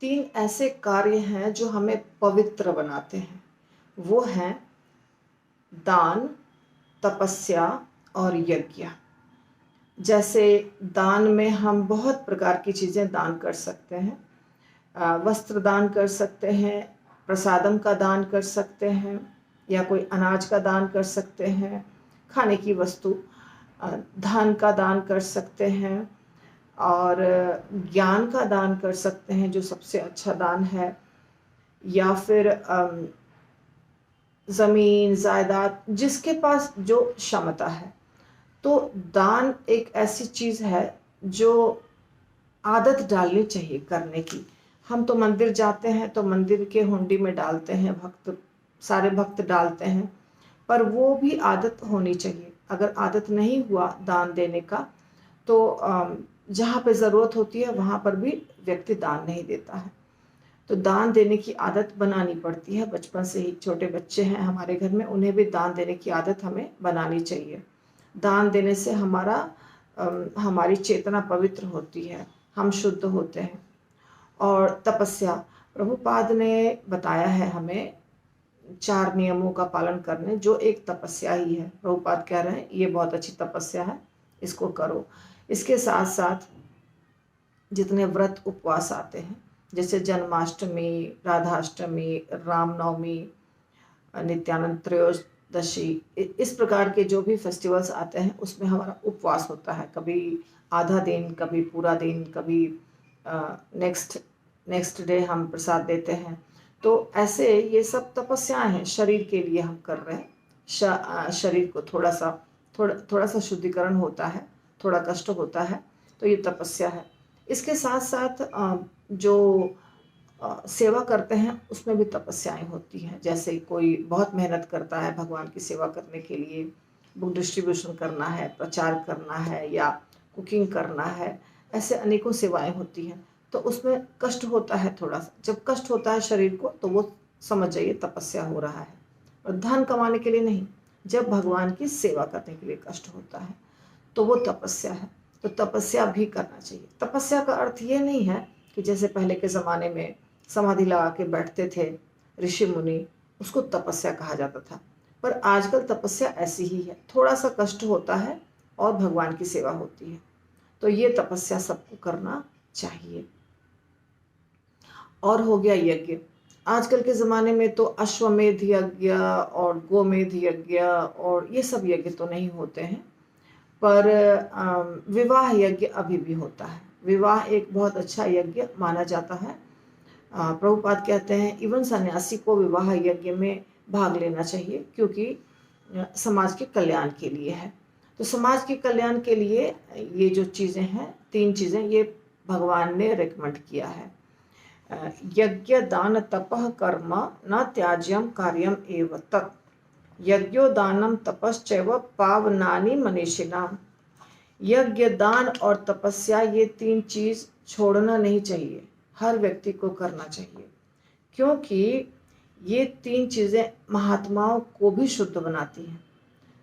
तीन ऐसे कार्य हैं जो हमें पवित्र बनाते हैं। वो हैं दान, तपस्या और यज्ञ। जैसे दान में हम बहुत प्रकार की चीज़ें दान कर सकते हैं। वस्त्र दान कर सकते हैं, प्रसादम का दान कर सकते हैं, या कोई अनाज का दान कर सकते हैं, खाने की वस्तु, धन का दान कर सकते हैं, और ज्ञान का दान कर सकते हैं जो सबसे अच्छा दान है, या फिर ज़मीन जायदाद, जिसके पास जो क्षमता है। तो दान एक ऐसी चीज़ है जो आदत डालनी चाहिए करने की। हम तो मंदिर जाते हैं तो मंदिर के हुंडी में डालते हैं, भक्त सारे भक्त डालते हैं, पर वो भी आदत होनी चाहिए। अगर आदत नहीं हुआ दान देने का तो जहाँ पे ज़रूरत होती है वहाँ पर भी व्यक्ति दान नहीं देता है। तो दान देने की आदत बनानी पड़ती है बचपन से ही। छोटे बच्चे हैं हमारे घर में, उन्हें भी दान देने की आदत हमें बनानी चाहिए। दान देने से हमारी चेतना पवित्र होती है, हम शुद्ध होते हैं। और तपस्या, प्रभुपाद ने बताया है हमें 4 नियमों का पालन करने, जो एक तपस्या ही है। प्रभुपाद कह रहे हैं ये बहुत अच्छी तपस्या है, इसको करो। इसके साथ साथ जितने व्रत उपवास आते हैं, जैसे जन्माष्टमी, राधाष्टमी, रामनवमी, नित्यानंद त्रयोदशी, इस प्रकार के जो भी फेस्टिवल्स आते हैं उसमें हमारा उपवास होता है। कभी आधा दिन, कभी पूरा दिन, कभी नेक्स्ट डे हम प्रसाद देते हैं। तो ऐसे ये सब तपस्याएं हैं, शरीर के लिए हम कर रहे हैं। शरीर को थोड़ा सा शुद्धिकरण होता है, थोड़ा कष्ट होता है, तो ये तपस्या है। इसके साथ साथ जो सेवा करते हैं उसमें भी तपस्याएं होती हैं। जैसे कोई बहुत मेहनत करता है भगवान की सेवा करने के लिए, बुक डिस्ट्रीब्यूशन करना है, प्रचार करना है, या कुकिंग करना है, ऐसे अनेकों सेवाएं होती हैं। तो उसमें कष्ट होता है थोड़ा सा। जब कष्ट होता है शरीर को तो वो समझ जाइए तपस्या हो रहा है। और धन कमाने के लिए नहीं, जब भगवान की सेवा करने के लिए कष्ट होता है तो वो तपस्या है। तो तपस्या भी करना चाहिए। तपस्या का अर्थ ये नहीं है कि जैसे पहले के ज़माने में समाधि लगा के बैठते थे ऋषि मुनि, उसको तपस्या कहा जाता था। पर आजकल तपस्या ऐसी ही है, थोड़ा सा कष्ट होता है और भगवान की सेवा होती है। तो ये तपस्या सबको करना चाहिए। और हो गया यज्ञ। आजकल के ज़माने में तो अश्वमेध यज्ञ और गोमेध यज्ञ और ये सब यज्ञ तो नहीं होते हैं, पर विवाह यज्ञ अभी भी होता है। विवाह एक बहुत अच्छा यज्ञ माना जाता है। प्रभुपाद कहते हैं इवन सन्यासी को विवाह यज्ञ में भाग लेना चाहिए, क्योंकि समाज के कल्याण के लिए है। तो समाज के कल्याण के लिए ये जो चीज़ें हैं, 3 चीज़ें, ये भगवान ने रिकमेंड किया है। यज्ञ दान तपः कर्म न त्याज्यम कार्यम एव तत्, यज्ञो दानम तपश्चैव पावनानि मनीषिणाम। यज्ञ दान और तपस्या, ये 3 चीज़ छोड़ना नहीं चाहिए, हर व्यक्ति को करना चाहिए। क्योंकि ये 3 चीज़ें महात्माओं को भी शुद्ध बनाती हैं।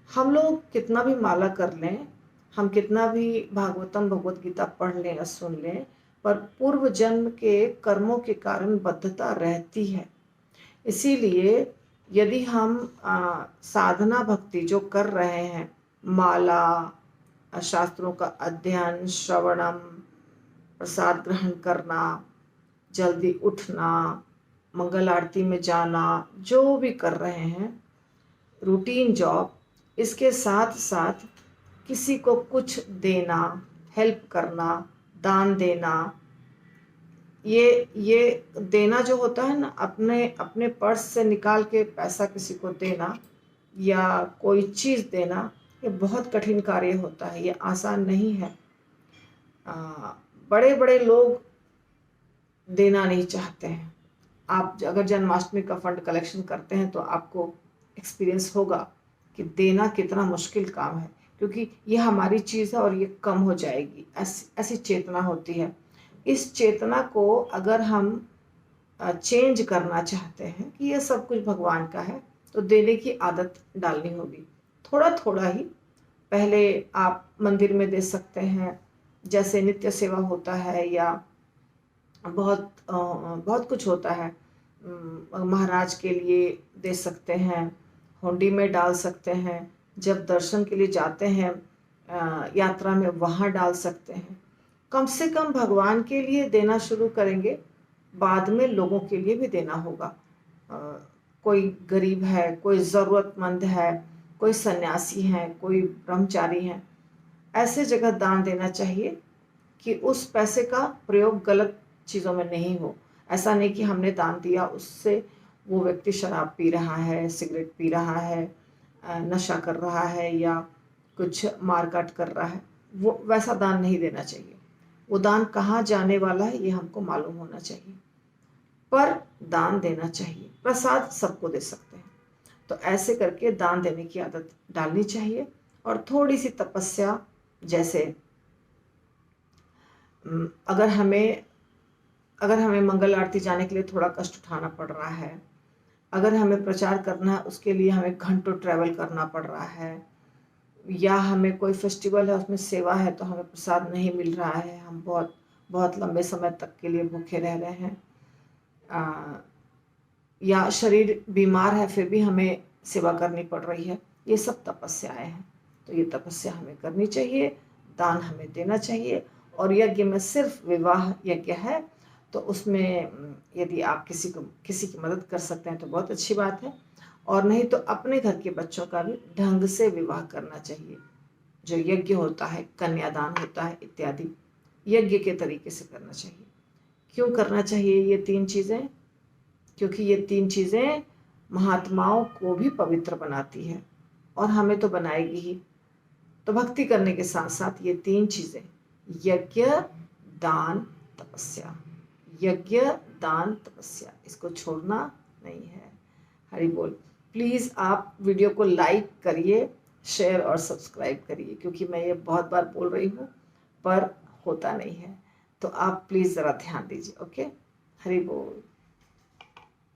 हम लोग कितना भी माला कर लें, हम कितना भी भागवतम भगवत गीता पढ़ लें या सुन लें, पर पूर्व जन्म के कर्मों के कारण बद्धता रहती है। इसीलिए यदि हम साधना भक्ति जो कर रहे हैं, माला, शास्त्रों का अध्ययन, श्रवणम, प्रसाद ग्रहण करना, जल्दी उठना, मंगल आरती में जाना, जो भी कर रहे हैं, रूटीन जॉब, इसके साथ साथ किसी को कुछ देना, हेल्प करना, दान देना, ये देना जो होता है ना, अपने अपने पर्स से निकाल के पैसा किसी को देना या कोई चीज़ देना, ये बहुत कठिन कार्य होता है, ये आसान नहीं है। बड़े बड़े लोग देना नहीं चाहते हैं। आप अगर जन्माष्टमी का फंड कलेक्शन करते हैं तो आपको एक्सपीरियंस होगा कि देना कितना मुश्किल काम है, क्योंकि ये हमारी चीज़ है और ये कम हो जाएगी, ऐसी चेतना होती है। इस चेतना को अगर हम चेंज करना चाहते हैं कि ये सब कुछ भगवान का है, तो देने की आदत डालनी होगी, थोड़ा थोड़ा ही। पहले आप मंदिर में दे सकते हैं, जैसे नित्य सेवा होता है, या बहुत कुछ होता है। महाराज के लिए दे सकते हैं, हुंडी में डाल सकते हैं, जब दर्शन के लिए जाते हैं यात्रा में वहाँ डाल सकते हैं। कम से कम भगवान के लिए देना शुरू करेंगे, बाद में लोगों के लिए भी देना होगा। कोई गरीब है, कोई ज़रूरतमंद है, कोई सन्यासी है, कोई ब्रह्मचारी है, ऐसे जगह दान देना चाहिए कि उस पैसे का प्रयोग गलत चीज़ों में नहीं हो। ऐसा नहीं कि हमने दान दिया, उससे वो व्यक्ति शराब पी रहा है, सिगरेट पी रहा है, नशा कर रहा है या कुछ मारकाट कर रहा है, वो वैसा दान नहीं देना चाहिए। वो दान कहाँ जाने वाला है ये हमको मालूम होना चाहिए, पर दान देना चाहिए। प्रसाद सबको दे सकते हैं, तो ऐसे करके दान देने की आदत डालनी चाहिए। और थोड़ी सी तपस्या, जैसे अगर हमें मंगल आरती जाने के लिए थोड़ा कष्ट उठाना पड़ रहा है, अगर हमें प्रचार करना है उसके लिए हमें घंटों ट्रैवल करना पड़ रहा है, या हमें कोई फेस्टिवल है उसमें सेवा है तो हमें प्रसाद नहीं मिल रहा है, हम बहुत बहुत लंबे समय तक के लिए भूखे रह रहे हैं, या शरीर बीमार है फिर भी हमें सेवा करनी पड़ रही है, ये सब तपस्याएं हैं। तो ये तपस्या हमें करनी चाहिए, दान हमें देना चाहिए। और यज्ञ में सिर्फ विवाह यज्ञ है, तो उसमें यदि आप किसी की मदद कर सकते हैं तो बहुत अच्छी बात है, और नहीं तो अपने घर के बच्चों का भी ढंग से विवाह करना चाहिए। जो यज्ञ होता है, कन्यादान होता है इत्यादि, यज्ञ के तरीके से करना चाहिए। क्यों करना चाहिए ये 3 चीज़ें? क्योंकि ये 3 चीज़ें महात्माओं को भी पवित्र बनाती है और हमें तो बनाएगी ही। तो भक्ति करने के साथ साथ ये 3 चीज़ें, यज्ञ, दान, तपस्या, यज्ञ, दान, तपस्या, इसको छोड़ना नहीं है। हरि बोल। प्लीज़ आप वीडियो को लाइक करिए, शेयर और सब्सक्राइब करिए, क्योंकि मैं ये बहुत बार बोल रही हूँ पर होता नहीं है, तो आप प्लीज़ ज़रा ध्यान दीजिए। ओके, हरि बोल।